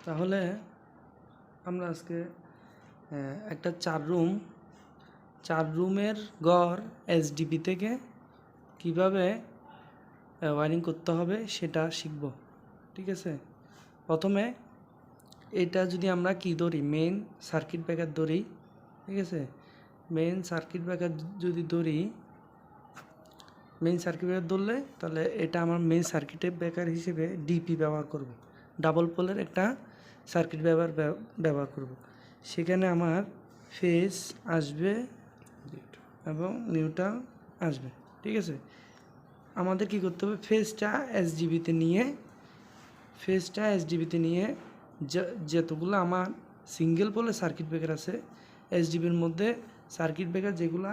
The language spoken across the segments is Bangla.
তাহলে আমরা আজকে একটা 4 রুমের ঘর এসডিবি থেকে কিভাবে ওয়্যারিং করতে হবে সেটা শিখব। ঠিক আছে, প্রথমে এটা যদি আমরা কি ধরি, মেইন সার্কিট ব্রেকার ধরি। ঠিক আছে, মেইন সার্কিট ব্রেকার যদি ধরি, মেইন সার্কিট ব্রেকার ধরলে তাহলে এটা আমার মেইন সার্কিটের ব্রেকার হিসেবে ডিপি ব্যবহার করব, ডাবল পোলের একটা সার্কিট ব্যবহার করব। সেখানে আমার ফেজ আসবে এবং নিউট্রাল আসবে। ঠিক আছে, আমাদের কি করতে হবে, ফেজটা এসডিবিতে নিয়ে যতগুলো আমার সিঙ্গেল পোলের সার্কিট ব্রেকার আছে, এসডিবির মধ্যে সার্কিট ব্রেকার যেগুলো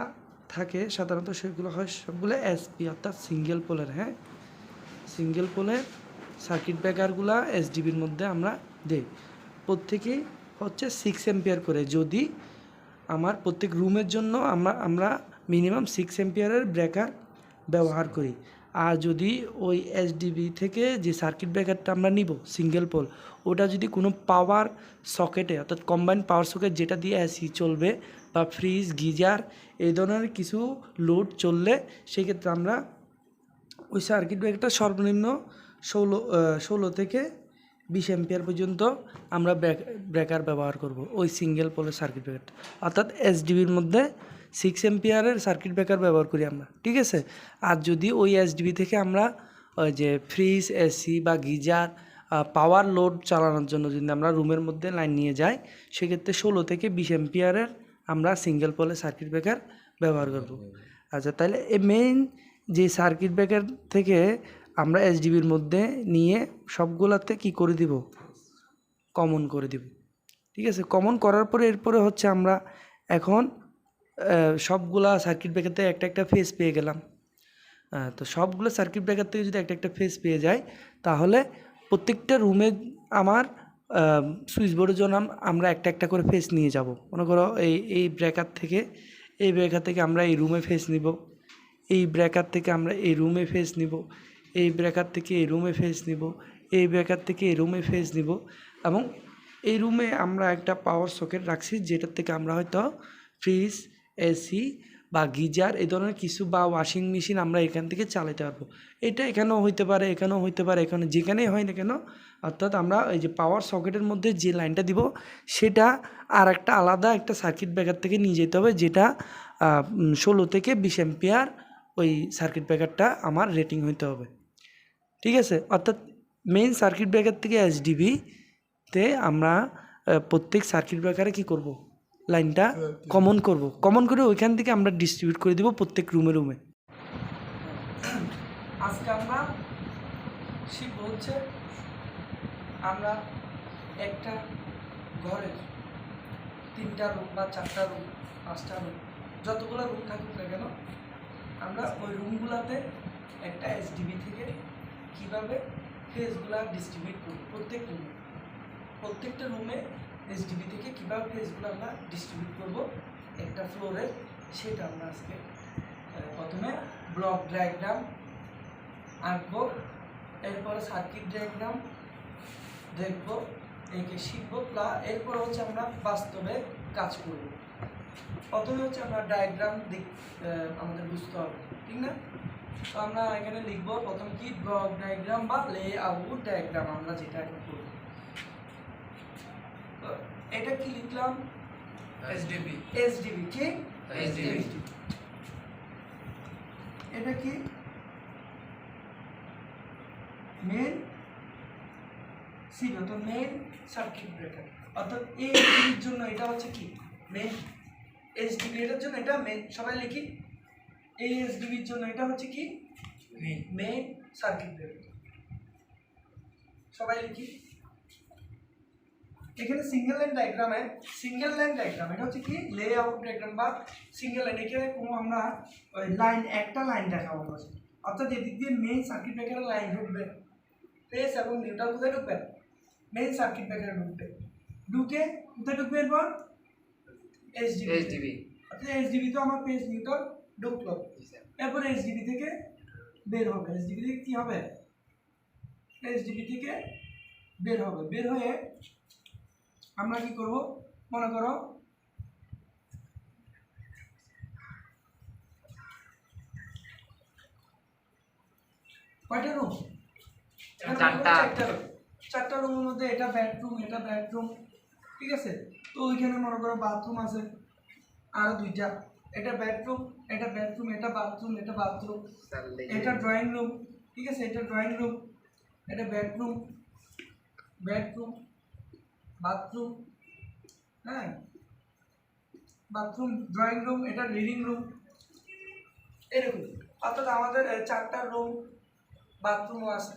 থাকে সাধারণত সেগুলো হয় সবগুলো এসপি অর্থাৎ সিঙ্গেল পোলের। সিঙ্গেল পোলের সার্কিট ব্রেকারগুলো এসডিবির মধ্যে আমরা দেই। প্রত্যেকেই হচ্ছে 6 অ্যাম্পিয়ার করে। যদি আমার প্রত্যেক রুমের জন্য আমরা মিনিমাম 6 অ্যাম্পিয়ারের ব্রেকার ব্যবহার করি। আর যদি ওই এসডিবি থেকে যে সার্কিট ব্রেকারটা আমরা নিব সিঙ্গেল পোল, ওটা যদি কোনো পাওয়ার সকেটে অর্থাৎ কম্বাইন্ড পাওয়ার সকেট যেটা দিয়ে এসি চলবে বা ফ্রিজ গিজার এই ধরনের কিছু লোড চললে সেক্ষেত্রে আমরা ওই সার্কিট ব্রেকারটা সর্বনিম্ন 16 থেকে 20 অ্যাম্পিয়ার পর্যন্ত আমরা ব্রেকার ব্যবহার করব ওই সিঙ্গেল পোলের সার্কিট ব্রেকারটা, অর্থাৎ এসডিবির মধ্যে 6 অ্যাম্পিয়ারের সার্কিট ব্রেকার ব্যবহার করি আমরা। ঠিক আছে, আর যদি ওই এসডিবি থেকে আমরা ওই যে ফ্রিজ এসি বা গিজার পাওয়ার লোড চালানোর জন্য যদি আমরা রুমের মধ্যে লাইন নিয়ে যাই, সেক্ষেত্রে 16 থেকে 20 অ্যাম্পিয়ারের আমরা সিঙ্গেল পোলের সার্কিট ব্রেকার ব্যবহার করব। আচ্ছা, তাহলে এই মেইন যে সার্কিট ব্রেকার থেকে আমরা এসডিবির মধ্যে নিয়ে সবগুলাতে কি করে দিব, কমন করে দিব। ঠিক আছে, কমন করার পরে এরপরে হচ্ছে আমরা এখন সবগুলা সার্কিট ব্রেকার থেকে একটা ফেজ পেয়ে গেলাম। তো সবগুলো সার্কিট ব্রেকার থেকে যদি একটা ফেজ পেয়ে যাই, তাহলে প্রত্যেকটা রুমে আমার সুইচ বোর্ডের জন্য আমরা একটা করে ফেজ নিয়ে যাব। মনে করো এই ব্রেকার থেকে আমরা এই রুমে ফেজ নিব, এই ব্রেকার থেকে আমরা এই রুমে ফেজ নিব, এই ব্রেকার থেকে এই রুমে ফেজ নিব, এই ব্রেকার থেকে এই রুমে ফেজ নিব। এবং এই রুমে আমরা একটা পাওয়ার সকেট রাখছি যেটার থেকে আমরা হয়তো ফ্রিজ এসি বা গিজার এই ধরনের কিছু বা ওয়াশিং মেশিন আমরা এখান থেকে চালাতে পারবো। এটা এখানেও হইতে পারে, এখানেও হইতে পারে, এখানে যেখানেই হয় না কেন, অর্থাৎ আমরা এই যে পাওয়ার সকেটের মধ্যে যে লাইনটা দিব সেটা আর একটা আলাদা একটা সার্কিট ব্রেকার থেকে নিয়ে যেতে হবে, যেটা 16 থেকে 20 অ্যাম্পিয়ার ওই সার্কিট ব্রেকারটা আমার রেটিং হইতে হবে। ঠিক আছে, অর্থাৎ মেইন সার্কিট ব্রেকার থেকে এসডিবিতে আমরা প্রত্যেক সার্কিট ব্রেকারে কি করব, লাইনটা কমন করে ওইখান থেকে আমরা ডিস্ট্রিবিউট করে দিব প্রত্যেক রুমে। আজকে আমরা শিখব হচ্ছে আমরা একটা ঘরের 3টা রুম বা 4টা রুম 5টা রুম যতগুলো রুম থাকুক না কেন, আমরা ওই রুমগুলোতে একটা এসডিবি থেকে কীভাবে ফেজগুলো ডিস্ট্রিবিউট করি, প্রত্যেকটা রুমে এসডিবি থেকে কীভাবে ফেজগুলো আমরা ডিস্ট্রিবিউট করব একটা ফ্লোরে, সেটা আমরা আজকে প্রথমে ব্লক ডায়াগ্রাম আঁকবো, এরপরে সার্কিট ডায়াগ্রাম দেখবো, একে শিখবো, এরপর হচ্ছে আমরা বাস্তবে কাজ করব। প্রথমে হচ্ছে আমরা ডায়াগ্রাম আমাদের বুঝতে হবে, ঠিক না? তো আমরা এখানে লিখবো প্রথম কি, ব্লক ডায়াগ্রাম বা লেআউট ডায়াগ্রাম আমরা যেটা এখন করব। তো এটা কি লিখলাম, এসডিবি কি এসডিবি, এটা কি মেইন সিগন্যাল, তো মেইন সার্কিট ব্রেকার, অর্থাৎ এই এসডিবির জন্য এটা হচ্ছে কি মেইন এসডিবি, এটার জন্য এটা মেইন, সবাই লিখি এই এসডিবির জন্য এটা হচ্ছে কি মেইন সার্কিট ব্রেকার, সবাই লিখি। এখানে সিঙ্গেল লাইন ডায়াগ্রাম এটা হচ্ছে কি লেআউট ডায়াগ্রাম বা সিঙ্গেল লাইন। এখানে কোনো আমরা ওই একটা লাইন দেখাবো, অর্থাৎ এদিক দিয়ে মেইন সার্কিট ব্রেকারের লাইন ঢুকবে, ফেজ এবং নিউট্রাল কোথায় ঢুকবে, মেইন সার্কিট ব্রেকারে ঢুকে কোথায় ঢুকবে, এরপর এসডিবি, অর্থাৎ এসডিবি তো আমার ফেজ নিউট্রাল ঢুকলো, এরপর এসডিবি থেকে বের হবে, এসডিবি থেকে কি হবে, এসডিবি থেকে বের হয়ে আমরা কি করব, মনে করো কয়টা রুম, চারটা রুমের মধ্যে এটা বেডরুম, ঠিক আছে। তো ওইখানে মনে করো বাথরুম আছে আর দুইটা, এটা বাথরুম, এটা বাথরুম, এটা ড্রয়িং রুম, ঠিক আছে, এটা ড্রয়িং রুম, এটা বেডরুম, বাথরুম, হ্যাঁ বাথরুম, ড্রয়িং রুম, এটা লিভিং রুম, এরকম। অর্থাৎ আমাদের চারটা রুম, বাথরুমও আছে,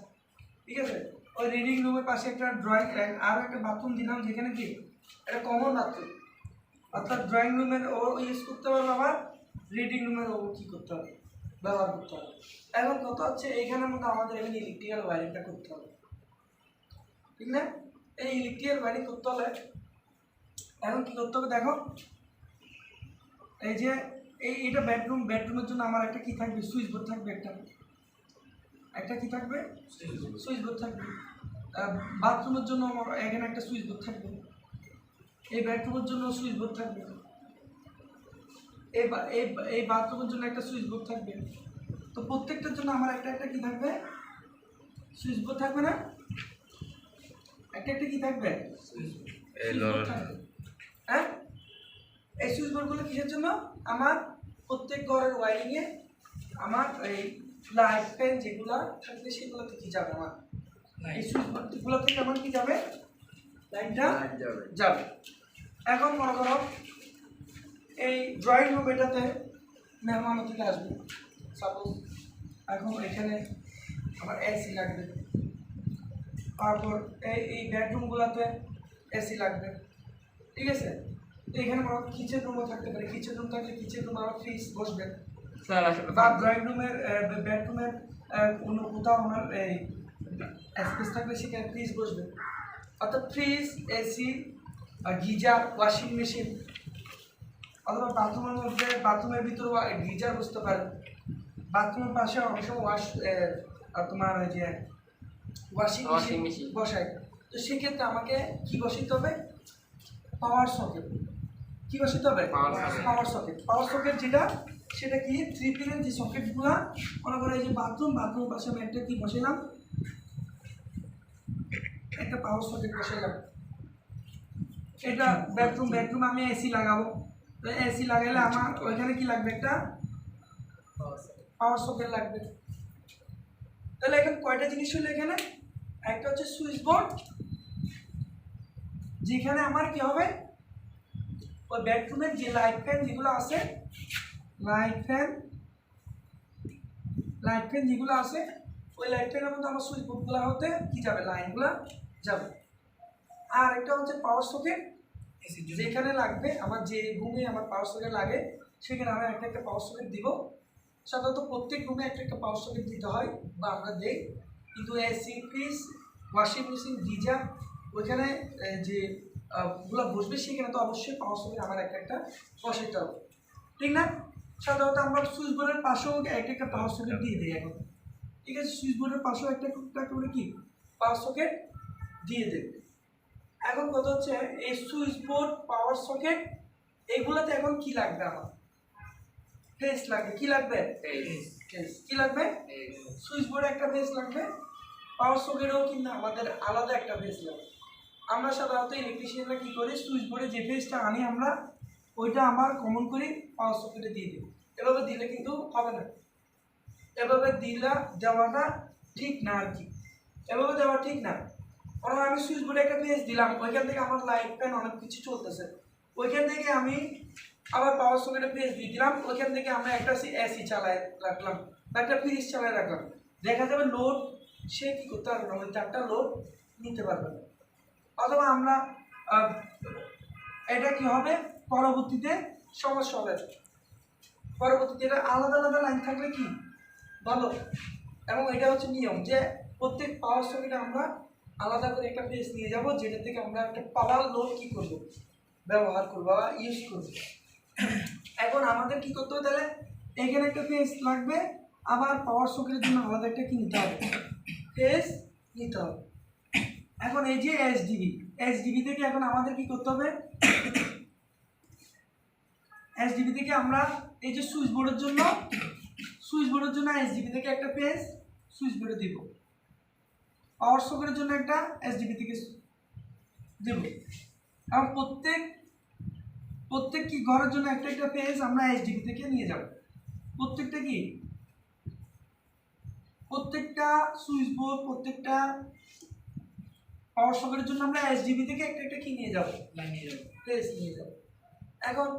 ঠিক আছে। ওই রিডিং রুমের পাশে একটা ড্রয়িং আর একটা বাথরুম দিলাম, যেখানে কি এটা কমন বাথরুম, অর্থাৎ ড্রয়িং রুমের ও ইউজ করতে পারবে, আবার রিডিং রুমের ও কী করতে হবে, ব্যবহার করতে হবে। এখন কথা হচ্ছে এইখানের মধ্যে আমাদের এখানে ইলেকট্রিক্যাল ওয়ারিংটা করতে হবে, ঠিক না। এই ইলেকট্রিক্যাল ওয়ারিং করতে হলে এখন কী করতে হবে দেখো, এই যে এইটা বেডরুমের জন্য আমার একটা কি থাকবে, সুইচ বোর্ড থাকবে, একটা কি থাকবে, সুইচ বোর্ড থাকবে। বাথরুমের জন্য আমার এখানে একটা সুইচ বোর্ড থাকবে, এই বেডরুমের জন্য সুইচ বোর্ড থাকবে, এই বাথরুমের জন্য একটা সুইচ বোর্ড থাকবে। তো প্রত্যেকটার জন্য আমার একটা কি থাকবে, সুইচ বোর্ড থাকবে না, একটা কি থাকবে, হ্যাঁ। এই সুইচ বোর্ডগুলো কিসের জন্য, আমার প্রত্যেক ঘরের ওয়ারিংয়ে আমার এই লাইট ফ্যান যেগুলো থাকবে সেগুলোতে কি যাবে, আমার এই সুইচ বোর্ডগুলো থেকে আমার কি যাবে, লাইনটা যাবে। এখন মনে করো এই ড্রয়িং রুম, এটাতে মেহমান অতিথি আসবে, সাপোজ এখন এখানে আমার এসি লাগবে, তারপর এই বেডরুমগুলোতে এসি লাগবে, ঠিক আছে। এখানে আমার কিচেন রুমও থাকতে পারে, কিচেন রুম থাকলে কিচেন রুম আমার ফ্রিজ বসবে, বা ড্রয়িং রুমের বেডরুমের অন্য কোথাও আমার এই স্পেস থাকলে সেখানে ফ্রিজ বসবে। অর্থাৎ fridge, AC, geyser, washing machine, অথবা বাথরুমের মধ্যে বাথরুমের ভিতরে গিজার বসতে পারে, বাথরুমের পাশে অনেক সময় তোমার ওই যে ওয়াশিং মেশিন বসায়। তো সেক্ষেত্রে আমাকে কি বসাইতে হবে, পাওয়ার সকেট, কি বসাইতে হবে, পাওয়ার সকেট যেটা, সেটা কি 3 পিনের যে সকেটগুলো, মনে করো এই যে বাথরুমের পাশে আমি একটা কি বসাইলাম, একটা পাওয়ার সকেট বসাইলাম। এটা বেডরুম আমি এসি লাগাবো, তো এসি লাগাইলে আমার ওইখানে কি লাগবে, একটা পাওয়ার সকেট লাগবে। তাহলে এখন কয়টা জিনিস হলো এখানে, একটা হচ্ছে সুইচ বোর্ড, যেখানে আমার কি হবে, ওই বেডরুমের যে লাইট ফ্যান যেগুলো আছে, লাইট ফ্যান যেগুলো আছে, ওই লাইট ফ্যানের মধ্যে আমার সুইচ বোর্ডগুলো হতে কি যাবে, লাইনগুলো যাবে। আর একটা হচ্ছে পাওয়ার সকেট, যেখানে লাগবে আমার যে রুমে আমার পাওয়ার সকেট লাগে, সেখানে আমি একটা পাওয়ার সকেট দিব। সাধারণত প্রত্যেক রুমে একটা পাওয়ার সকেট দিতে হয় বা আমরা দেই, কিন্তু AC, fridge, washing machine, geyser, ওইখানে যে গুলো বসবে সেখানে তো অবশ্যই পাওয়ার সকেট আমার একটা বসাইতে হবে, ঠিক না। সাধারণত আমরা সুইচ বোর্ডের পাশেও একটা পাওয়ার সকেট দিয়ে দিই এখন, ঠিক আছে। সুইচ বোর্ডের পাশেও একটা করে কি পাওয়ার সকেট দিয়ে দেবে। এখন কথা হচ্ছে এই সুইচ বোর্ড, পাওয়ার সকেট, এইগুলোতে এখন কি লাগবে, আমার ফেস লাগবে, কি লাগবে, কি লাগবে, সুইচ বোর্ডে একটা ফেস লাগবে, পাওয়ার সকেটেও কিন্তু আমাদের আলাদা একটা ফেস লাগবে। আমরা সাধারণত ইলেকট্রিশিয়ানরা কি করি, সুইচ বোর্ডে যে ফেসটা আনি আমরা, ওইটা আমার কমন করি পাওয়ার সকেটে দিয়ে দিই। এভাবে দিলে কিন্তু হবে না, এভাবে দেওয়াটা ঠিক না আর কি, এভাবে দেওয়া ঠিক না। কারণ আমি সুইচ বোর্ডে একটা ফেস দিলাম, ওইখান থেকে আমার লাইট ফ্যান অনেক কিছু চলতেছে, ওইখান থেকে আমি আবার পাওয়ার সকেটে ফেস দিয়ে দিলাম, ওইখান থেকে আমরা একটা এসি চালায় রাখলাম বা একটা ফ্রিজ চালায় রাখলাম, দেখা যাবে লোড সে কী করতে পারবে না, ওই তারটা লোড নিতে পারবে না। অথবা আমরা এটা কি হবে, পরবর্তীতে সমস্যা হবে, পরবর্তীতে এটা আলাদা আলাদা লাইন থাকলে কি ভালো। এবং এটা হচ্ছে নিয়ম যে প্রত্যেক পাওয়ার সকেটে আমরা আলাদা করে একটা ফেস নিয়ে যাব, যেটা থেকে আমরা একটা পাওয়ার লোড কি করব, ব্যবহার করবো বা ইউজ করবো। এখন আমাদের কি করতে হবে, তাহলে এখানে একটা ফেস লাগবে, আবার পাওয়ার সকেটের জন্য আমাদের একটা কি নিতে হবে, ফেস নিতে হবে। এখন এই যে এইচডিবি থেকে এখন আমাদের কি করতে হবে, এইচডিবি থেকে আমরা এই যে সুইচ বোর্ডের জন্য এইচডিবি থেকে একটা পেজ সুইচ বোর্ডে দিব, পাওয়ার সকেটের জন্য একটা এইচডিবি থেকে দেব, এবং প্রত্যেক কি ঘরের জন্য একটা একটা পেজ আমরা এইচডিবি থেকে নিয়ে যাব। প্রত্যেকটা সুইচ বোর্ড, প্রত্যেকটা পাওয়ার সকেটের জন্য আমরা এইচডিবি থেকে একটা একটা কি নিয়ে যাব, পেজ নিয়ে যাব। এখন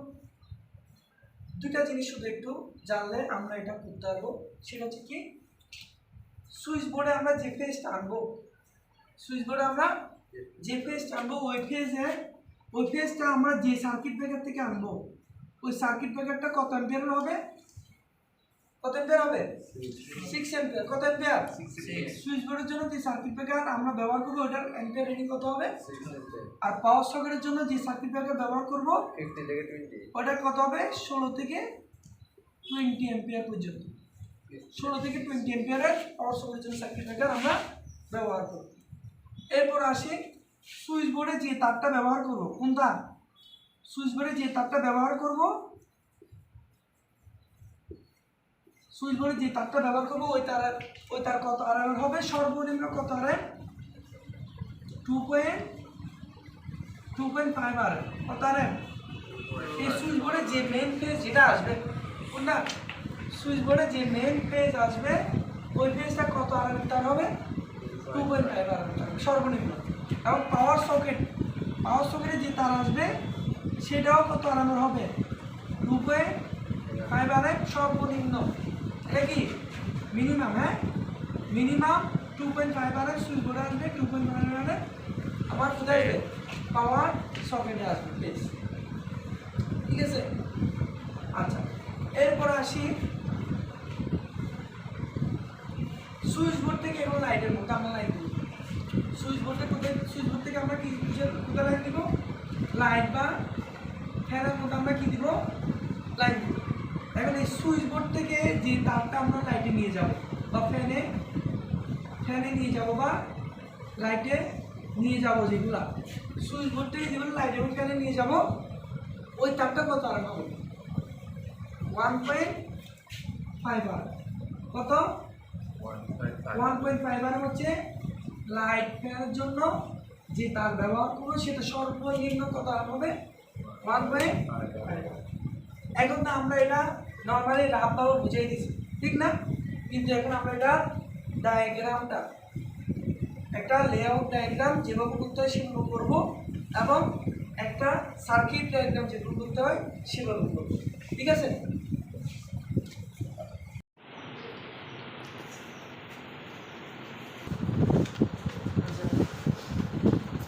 দুইটা জিনিস শুধু একটু জানলে আমরা এটা করতে পারবো, সেটা হচ্ছে কি সুইচ বোর্ডে আমরা যে পেজটা আনবো, ওই পেজটা আমরা যে সার্কিট ব্রেকার থেকে আনবো, ওই সার্কিট ব্রেকারটা কত অ্যাম্পিয়ারের হবে, 6 অ্যাম্পিয়ার। কত অ্যাম্পিয়ার? 6। সুইচ বোর্ডের জন্য যে সার্কিট ব্রেকার আমরা ব্যবহার করবো ওটার অ্যাম্পিয়ার রেটিং কত হবে? 6। আর পাওয়ার সকেটের জন্য যে সার্কিট ব্রেকার ব্যবহার করবো 15 থেকে 20, ওটা কত হবে? 16 থেকে 20 অ্যাম্পিয়ার পর্যন্ত। 16 থেকে 20 অ্যাম্পিয়ারের পাওয়ার সকেটের জন্য সার্কিট ব্রেকার আমরা ব্যবহার করব। এরপর আসি সুইচ বোর্ডে যে তারটা ব্যবহার করব, কোন তার? সুইচ বোর্ডে যে তারটা ব্যবহার করব, ওই তার কত আরএম হবে? সর্বনিম্ন কত আরএম? 2.5 আরএম। কত আরএম? এই সুইচ বোর্ডে যে মেইন পেজ যেটা আসবে, কোনটা? সুইচ বোর্ডে যে মেইন পেজ আসবে ওই পেজটা কত আরএম তার হবে? 2.5 আরএম তার সর্বনিম্ন। এবং পাওয়ার সকেটে যে তার আসবে সেটাও কত আরএম হবে? 2.5 আরএম সর্বনিম্ন। এটা কি মিনিমাম? হ্যাঁ, মিনিমাম 2.5 আরএম সুইচ বোর্ডে আসবে, 2.5 আরএম আমার কোথায় আসবে? পাওয়ার সকেটে আসবে পেজ। ঠিক আছে? আচ্ছা, এরপর আসি সুইচ বোর্ড থেকে এখন লাইটের মধ্যে আমরা লাইট দিব। সুইচ বোর্ড থেকে আমরা কি কোথায় লাইট দিব? লাইট বা ফ্যানের মধ্যে আমরা কি দিব? লাইট দিব। এখন এই সুইচ বোর্ড থেকে যে তারটা আমরা লাইটে নিয়ে যাব বা ফ্যানে নিয়ে যাব বা লাইটে নিয়ে যাব, যেগুলা সুইচ বোর্ড থেকে যেগুলো লাইট এবং ফ্যানে নিয়ে যাব, ওই তারটা কত আর হবে? 1.5 আর। কত? 1.5 আর হচ্ছে লাইট ফ্যানের জন্য যে তার ব্যবহার করবো সেটা সর্বনিম্ন কত আর হবে? 1.5। এখন না আমরা এটা নর্মালি রাফভাবে বুঝিয়ে দিচ্ছি, ঠিক না? কিন্তু এখন আমরা এটা ডায়াগ্রামটা, একটা লেআউট ডায়াগ্রাম যেভাবে করতে হয় সেভাবে করবো, এবং একটা সার্কিট ডায়াগ্রাম যেভাবে করতে হয় সেভাবে করবো। ঠিক আছে?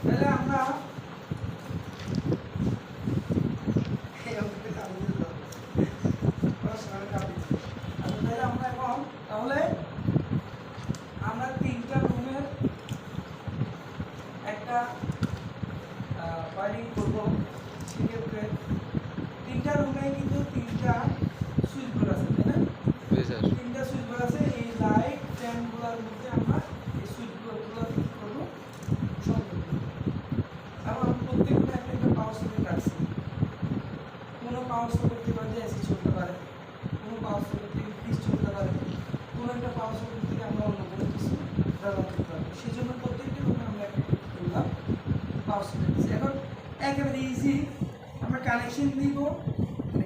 তাহলে আমরা আমরা তিনটা রুমের একটা ওয়ারিং করবো। সেক্ষেত্রে তিনটা রুমে কিন্তু তিনটা সুইচ বোর্ড আছে, তাই না? তিনটা সুইচ বোর্ড আছে। এই লাইট ফ্যানগুলোর মধ্যে আমরা এই সুইচ বোর্ডগুলো করবো সম্পূর্ণ, এবং প্রত্যেকটা একটা একটা পাওয়ার সকেট রাখছি। কোনো পাওয়ার সকেট থেকে এসি চলতে পারে, কোনো পাওয়ার সকেট থেকে ফ্রিজ চলতে পারে, কোনো একটা পাওয়ার সকেট থেকে আমরা অন্য কোনো কিছু ব্যবহার করতে পারবো। সেই জন্য প্রত্যেকটা রুমে আমরা একটা করলাম পাওয়ার সকেট দিচ্ছি। এখন একেবারে ইজি আমরা কানেকশন দিব,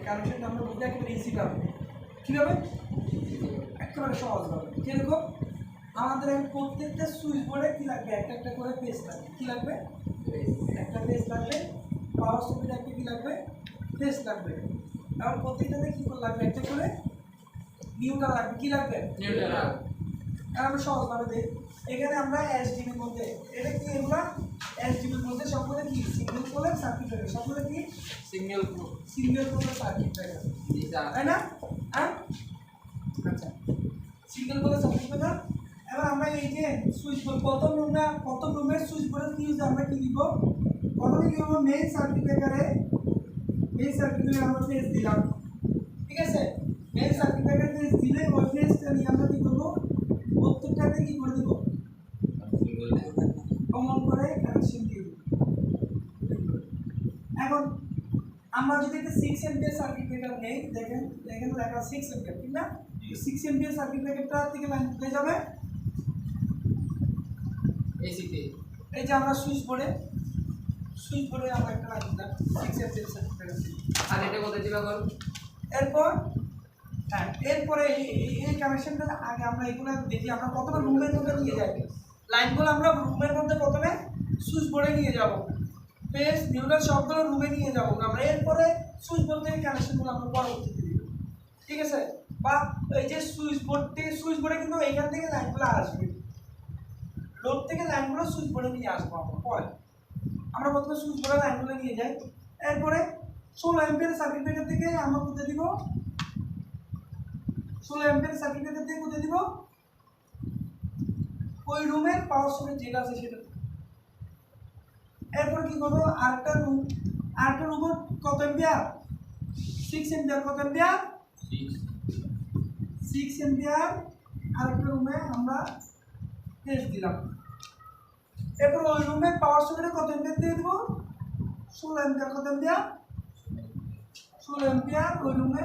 কানেকশনটা আমরা বলতে একেবারে ইজি পাবো। কীভাবে? একেবারে সহজভাবে। কীরকম? আমাদের এখন প্রত্যেকটা সুইচ বোর্ডে কী লাগবে? একটা একটা করে পেজ লাগবে। কী লাগবে? একটা পেজ লাগবে। পাওয়ার সকেটে একটা কী লাগবে? পেজ লাগবে। এবং প্রত্যেকটাতে কী করে লাগবে? একটা করে নিউট্রাল লাগবে। কী লাগবে? নিউট্রাল। আমরা সহজভাবে দিই। এখানে আমরা এসডিবির মধ্যে, এটা কি এগুলা এসডিবির মধ্যে সবগুলো কি সিঙ্গেল পোলের সার্কিট ব্রেকার, সবগুলো কি সিঙ্গেল পোলের সার্কিট ব্রেকার, তাই না? হ্যাঁ, আচ্ছা, সিঙ্গেল পোলের সার্কিট ব্রেকার। এবার আমরা এই যে সুইচ বোর্ড প্রথম রুমের সুইচ বোর্ডের কি ইউজ আমরা কি দিব? প্রথমে কি করবো? মেইন সার্কিট ব্রেকারে আমরা পেজ দিলাম। ঠিক আছে? মেইন সার্কিট ব্রেকার পেজ দিলে ওই পেজটা নিয়ে আমরা কি করবো? প্রত্যেকটাতে কি করে দেবো? কমন করে কানেকশন দিয়ে দেবো। এখন আমরা যদি একটা 6 এম্পিয়ার সার্কিট ব্রেকার নেই, দেখেন দেখেন লেখা 6 এম্পিয়ার, ঠিক না? 6 এম্পিয়ার সার্কিট ব্রেকারটা থেকে লাইন কোথায় যাবে? এসিতে। এই যে আমরা সুইচ বোর্ডে আমরা একটা লাইন দিলাম 6 এম্পিয়ার সার্কিট ব্রেকার। আর এটা কোথায় দিবা বল? এরপর হ্যাঁ, এরপরে এই কানেকশনটা আগে আমরা এগুলো দেখি, আমরা প্রথমে রুমের মধ্যে নিয়ে যাই লাইনগুলো, আমরা রুমের মধ্যে প্রথমে সুইচ বোর্ডে নিয়ে যাব, ফেজ নিউট্রাল সবগুলো রুমে নিয়ে যাব আমরা, এরপরে সুইচ বোর্ড থেকে কানেকশনগুলো আমরা পরবর্তীতে দিব, ঠিক আছে? বা এই যে সুইচ বোর্ডে কিন্তু এইখান থেকে লাইনগুলো আসবে, লোড থেকে লাইনগুলো সুইচ বোর্ডে নিয়ে আসবো আমরা পরে। আমরা প্রথমে সুইচ বোর্ডে লাইনগুলো নিয়ে যাই, এরপরে 16 এম্পিয়ার সার্কিট ব্রেকার থেকে আমরা কোথায় দিব? 16 এম্পিয়ার সার্কিট ব্রেকার থেকে কোথায় দিব? ওই রুমের পাওয়ার সোর্স যেটা আছে সেটা। এরপর কি করবো? আরেকটা রুম কত এম্পিয়ার? 6 এম্পিয়ার। কত এম্পিয়ার? 6 এম্পিয়ার আরেকটা রুমে আমরা ফেজ দিলাম। এরপর ওই রুমের পাওয়ার সোর্সে কত এম্পিয়ার দিয়ে দিব? 16 এম্পিয়ার। কত এম্পিয়ার? 16 এম্পিয়ার ওই রুমে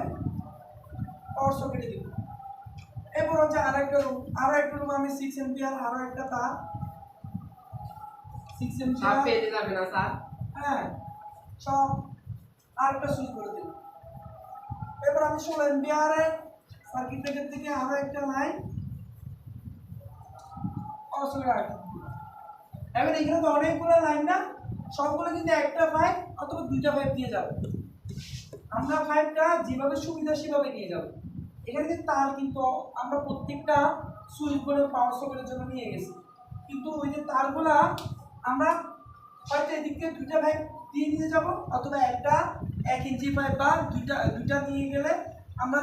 পাওয়ার সকেটে দিব। এরপর হচ্ছে আরেকটা রুম আমি 6 এম্পিয়ার আরো একটা তার 6 সব এম্পিয়ার, পেয়ে যাবে না স্যার? হ্যাঁ সব আরেকটা সুইচ করে দিব। এরপর আমি 16 এম্পিয়ারের সার্কিট ব্রেকার থেকে আরো একটা লাইন পাওয়ার সকেটে রাখবো। এখন এখানে তো অনেকগুলো লাইন না, সবগুলো কিন্তু একটা পাইপ অথবা দুইটা পাইপ দিয়ে যাবে। আমরা পাইপটা যেভাবে সুবিধা সেভাবে নিয়ে যাব। এখানে কিন্তু তার কিন্তু আমরা প্রত্যেকটা সুইচ বোর্ডের পাওয়ার সকেটের জন্য নিয়ে গেছি, কিন্তু ওই যে তারগুলা আমরা হয়তো এদিক থেকে দুইটা পাইপ দিয়ে নিয়ে যাব, অথবা একটা 1 ইঞ্চি পাইপ বা দুইটা নিয়ে গেলে আমরা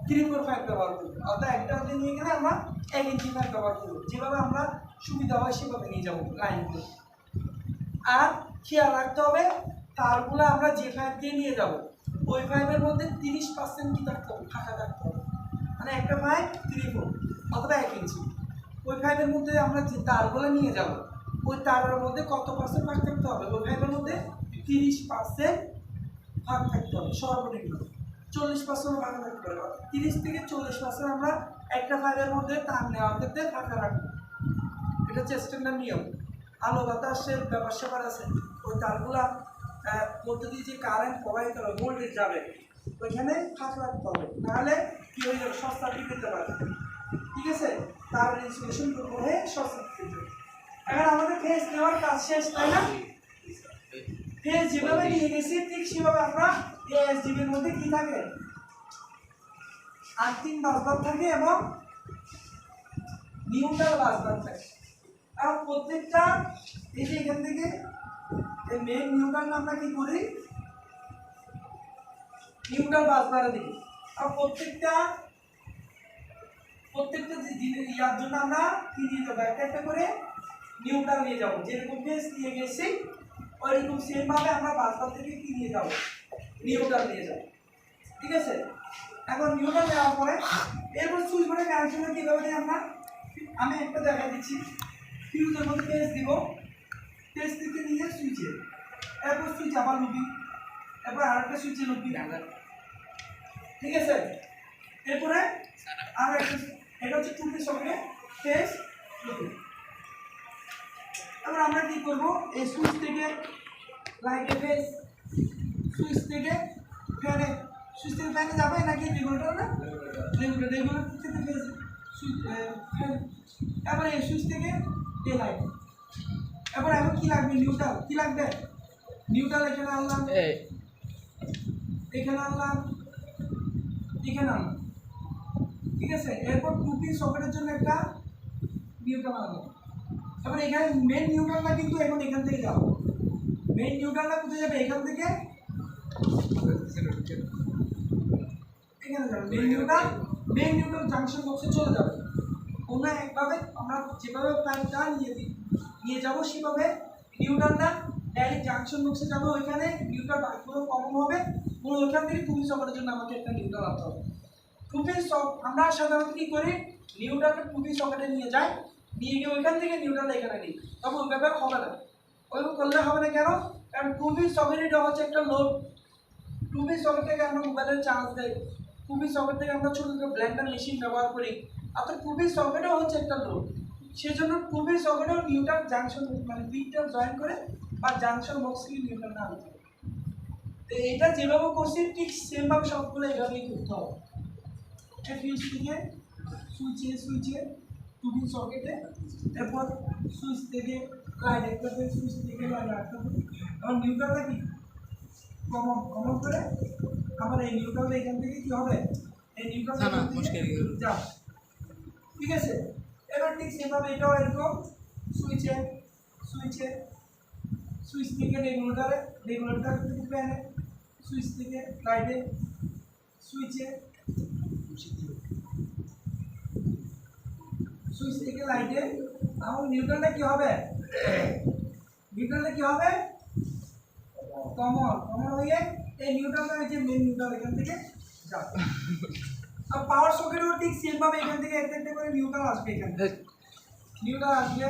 3/4 পাইপ ব্যবহার করব, অথবা একটা নিয়ে গেলে আমরা 1 ইঞ্চি পাইপ ব্যবহার করব, যেভাবে আমরা সুবিধা হয় সেভাবে নিয়ে যাব লাইনগুলো। আর খেয়াল রাখতে হবে তারগুলো আমরা যে পাইপ দিয়ে নিয়ে যাব ওই পাইপের মধ্যে 30% কি থাকতে হবে? ফাঁকা থাকতে হবে। মানে একটা পাইপ 3/4 অথবা 1 ইঞ্চি, ওই পাইপের মধ্যে আমরা যে তারগুলো নিয়ে যাব ওই তারের মধ্যে কত পার্সেন্ট ফাঁক থাকতে হবে? ওই পাইপের মধ্যে 30% ফাঁক থাকতে হবে, সর্বনিম্ন 40% ফাঁকা থাকতে হবে। 30 থেকে 40% আমরা একটা পাইপের মধ্যে তার নেওয়ার ক্ষেত্রে ফাঁকা রাখবো। এটা হচ্ছে স্ট্যান্ডার্ড নিয়ম। আলো বাতাসের ব্যাপার স্যাপার আছে, ওই তারগুলা মধ্যে দিয়ে যে কারেন্ট প্রবাহিত হবে, ভোল্টেজ যাবে, ওইখানে ফাঁক রাখতে হবে, নাহলে কি হয়ে যাবে? শর্ট সার্কিট দিতে পারে, ঠিক আছে? তার ইনসুলেশন করবো হয়ে শর্ট সার্কিট দিতে। এখন আমাদের ফেজ নেওয়ার কাজ শেষ, তাই না? ফেজ যেভাবে নিয়ে গেছি ঠিক সেভাবে আমরা এসডিবির মধ্যে কি থাকে? আর্থিং বাসবার থাকে এবং নিউট্রাল বাসবার থাকে। আর প্রত্যেকটা এই যে এখান থেকে এই মেইন নিউট্রাল আমরা কি করি? নিউট্রাল বাসবারে দিই। আর প্রত্যেকটা ইয়ার জন্য আমরা কি নিয়ে যাবো? একটা করে নিউট্রাল নিয়ে যাবো, যেরকম ফেজ নিয়ে গেছি ওইরকম সেম ভাবে আমরা বাসবার থেকে কি নিয়ে যাবো? নিউট্রাল নিয়ে যাবো, ঠিক আছে? এখন নিউট্রাল নেওয়ার পরে এরপর সুইচ বোর্ডের কানেকশন কীভাবে দিই আমরা? আমি একটা দেখা দিচ্ছি, ফিউজের মধ্যে ফেজ দিব, ফেজ থেকে নিয়ে সুইচে, এরপর সুইচ আবার লুপি, এরপর আরেকটা সুইচে লুপি, ঠিক আছে? এরপরে আর একটা, এটা হচ্ছে 2 পিস সকেট ফেজ লুপি। এবার আমরা কি করব? এই সুইচ থেকে লাইটে ফেজ, সুইচ থেকে ফ্যানে যাবে নাকি রেগুলেটর? না রেগুলেটর থেকে ফেজ সুইচ ফ্যান। এবার এই সুইচ থেকে এই লাইট। এবার এখন কি লাগবে? নিউট্রাল। কি লাগবে? নিউট্রাল এখানে আনলাম, এখানে আনলাম, এখানে আনলাম, ঠিক আছে? এরপর 2 পিস সকেটের জন্য একটা নিউট্রাল আনলাম। এবার এখানে মেইন নিউট্রালটা কিন্তু এখন এখান থেকে যাবে। মেইন নিউট্রালটা কোথায় যাবে? এখান থেকে এখানে যাবে। মেইন নিউট্রাল জাংশন বক্সে চলে যাবে। অন্য একভাবে আমরা যেভাবে প্ল্যানটা নিয়ে যাবো সেভাবে নিউট্রালটা ডাইরেক্ট জাংশন বক্সে যাবে, ওইখানে নিউট্রাল বাকিগুলো কমন হবে। ওইখান থেকে 2 পিস সকেটের জন্য আমাকে একটা নিউট্রাল আনতে হবে। 2 পিস আমরা সাধারণত কি করি? নিউট্রালটা 2 পিস সকেটে নিয়ে যাই, নিয়ে গিয়ে ওইখান থেকে নিউট্রাল এখানে নিই, তবে ওই ব্যাপার হবে না। ওইভাবে করলে হবে না কেন? কারণ টুবি সকেট এটা হচ্ছে একটা লোড। টুবি সকেট থেকে আমরা মোবাইলের চার্জ দেই, টুবি সকেট থেকে আমরা ছোটো ছোটো ব্লেন্ডার মেশিন ব্যবহার করি, অর্থাৎ টুবি সকেটও হচ্ছে একটা লোড। সেজন্য টুবি সকেটেও নিউট্রাল জাংশন মানে দুইটা জয়েন করে বা জাংশন বক্স থেকে নিউট্রাল না আনতে হবে। তো এটা যেভাবে করছি ঠিক সেমভাবে সবগুলো এভাবেই করতে হবে। ফিউজ থেকে সুইচে টুবি সকেটে, এরপর সুইচ থেকে লাইট একটা হবে, সুইচ থেকে লাইট একটা হবে। এবং নিউট্রালটা কি কমন করে আমার এই নিউট্রালটা এখান থেকে কি হবে, এই নিউট্রালটা যা, ঠিক আছে। এবার ঠিক সেভাবে এটাও এরকম সুইচে সুইচ থেকে রেগুলেটর থেকে প্যানে, সুইচ থেকে লাইটে, সুইচ থেকে লাইটে। এখন নিউট্রালটা কি হবে, কমন হয়ে এই নিউট্রালটা যে মেন নিউট্রাল এখান থেকে যাবে। আর পাওয়ার সকেটও ঠিক সেম ভাবে এখান থেকে একটা করে নিউট্রাল আসবে, এখানে নিউট্রাল আসবে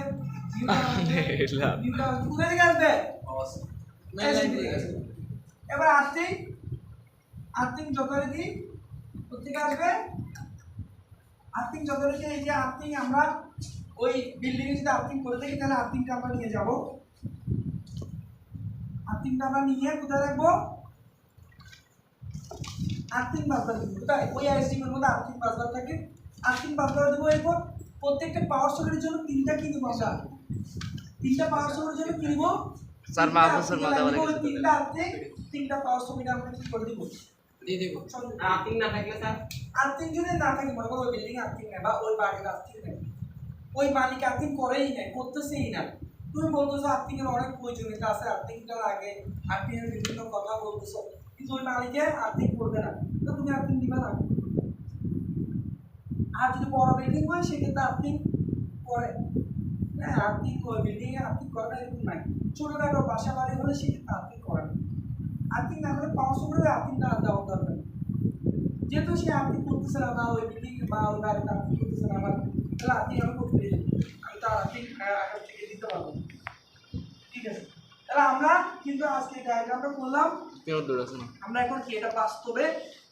কোথা থেকে আসবে, এবার আর্থিং যথারীতি কোথেকে আসবে, আর্থিং যথারীতি এই যে আর্থিং আমরা ওই বিল্ডিং এ যদি আর্থিং করে থাকি তাহলে আর্থিংটা আমরা নিয়ে যাব, আর্থিংটা আমরা নিয়ে কোথায় রাখবো, আর্থিং বাসবার দেবো, তাই ওই আইএসডিএম এর মধ্যে আর্থিং বাসবার থাকে, আর্থিং বাসবার দেবো। এরপর প্রত্যেকটা পাওয়ার সকেটের জন্য তিনটা কি দেবো আমরা, তিনটা পাওয়ার সকেটের জন্য কি দেবো, স্যার মাহফুজুর মাদার তিনটা আর্থিং, তিনটা পাওয়ার সকেট আমরা কি করে দিব, দিয়ে দেব। আর্থিং না থাকলে স্যার, আর্থিং যদি না থাকে মনে করো ওই বিল্ডিং আর্থিং নেই বা ওই বাড়ির আর্থিং নেই, ওই মালিক আর্থিং করেই নেই, করতেছেই না, তুমি বলতেছো আর্থিং এর অনেক প্রয়োজনীয়তা আছে, আর্থিংটার আগে আর্থিং এর বিভিন্ন কথা বলতেছো, কিন্তু ওই মালিকে আর্থিং করবে না, তো তুমি আর্থিং দিবে না। আর যদি বড় বিল্ডিং হয় সেক্ষেত্রে আর্থিং করে, হ্যাঁ আর্থিং করে, বিল্ডিং এ আর্থিং করে না এরকম নাই, ছোটখাটো বাসা বাড়ি হলে সেক্ষেত্রে আর্থিং করে না, আর্থিং না করে পাওয়ার সকেটে আর্থিং না দেওয়া দরকার, যেহেতু সে আর্থিং করতেছে না বা ওই বিল্ডিং বা ওই বাড়িতে আর্থিং করতেছে না, আমার তাহলে আর্থিং আমি করতে পারি, আমি তার আর্থিং আগে থেকে দিতে পারবো, ঠিক আছে। তাহলে আমরা কিন্তু আজকে ডায়াগ্রামটা করলাম, আমরা এখন কি এটা বাস্তবে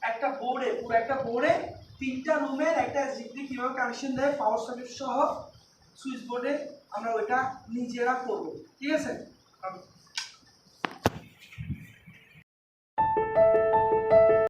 একটা বোর্ডে, পুরো একটা বোর্ডে তিনটা রুমের একটা এসডিপি কিভাবে কানেকশন দেয় পাওয়ার সকেট সহ সুইচ বোর্ডে, আমরা ওইটা নিজেরা করবো, ঠিক আছে।